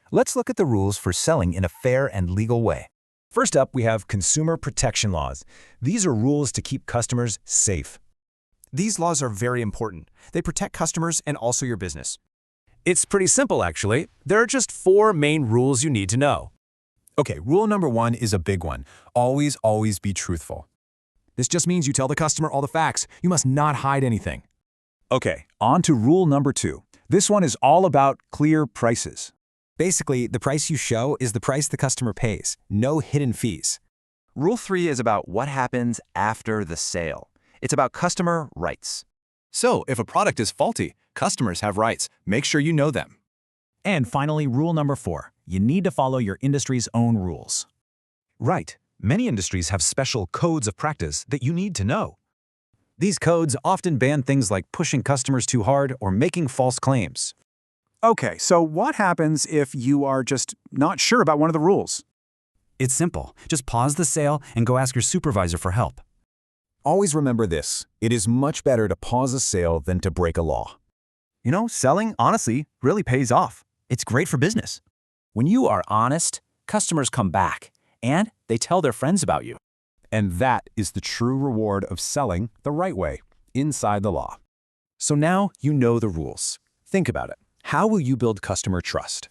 Let's look at the rules for selling in a fair and legal way. First up, we have consumer protection laws. These are rules to keep customers safe. These laws are very important. They protect customers and also your business. It's pretty simple, actually. There are just 4 main rules you need to know. Okay, rule number 1 is a big one. Always be truthful. This just means you tell the customer all the facts. You must not hide anything. Okay, on to rule number 2. This one is all about clear prices. Basically, the price you show is the price the customer pays, no hidden fees. Rule 3 is about what happens after the sale. It's about customer rights. So, if a product is faulty, customers have rights. Make sure you know them. And finally, rule number 4. You need to follow your industry's own rules. Right. Many industries have special codes of practice that you need to know. These codes often ban things like pushing customers too hard or making false claims. Okay, so what happens if you are just not sure about one of the rules? It's simple. Just pause the sale and go ask your supervisor for help. Always remember this. It is much better to pause a sale than to break a law. You know, selling, honestly, really pays off. It's great for business. When you are honest, customers come back, and they tell their friends about you. And that is the true reward of selling the right way, inside the law. So now you know the rules. Think about it. How will you build customer trust?